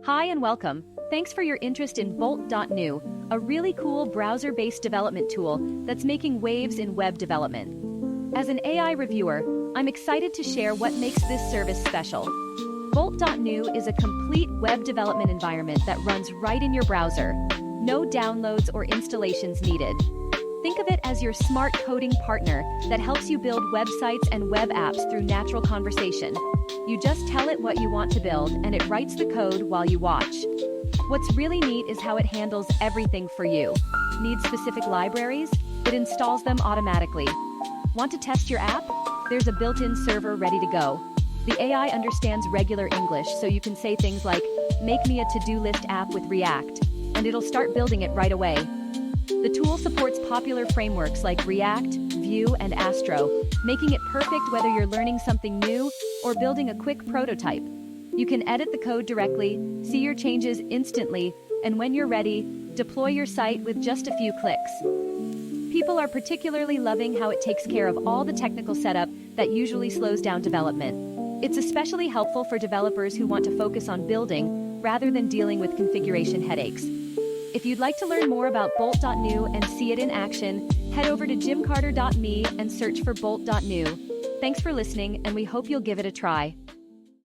Hi and welcome. Thanks for your interest in Bolt.new, a really cool browser-based development tool that's making waves in web development. As an AI reviewer, I'm excited to share what makes this service special. Bolt.new is a complete web development environment that runs right in your browser. No downloads or installations needed. Think of it as your smart coding partner that helps you build websites and web apps through natural conversation. You just tell it what you want to build and it writes the code while you watch. What's really neat is how it handles everything for you. Need specific libraries? It installs them automatically. Want to test your app? There's a built-in server ready to go. The AI understands regular English, so you can say things like, "Make me a to-do list app with React," and it'll start building it right away. The tool supports popular frameworks like React, Vue, and Astro, making it perfect whether you're learning something new or building a quick prototype. You can edit the code directly, see your changes instantly, and when you're ready, deploy your site with just a few clicks. People are particularly loving how it takes care of all the technical setup that usually slows down development. It's especially helpful for developers who want to focus on building rather than dealing with configuration headaches. If you'd like to learn more about Bolt.new and see it in action, head over to jimcarter.me and search for Bolt.new. Thanks for listening, and we hope you'll give it a try.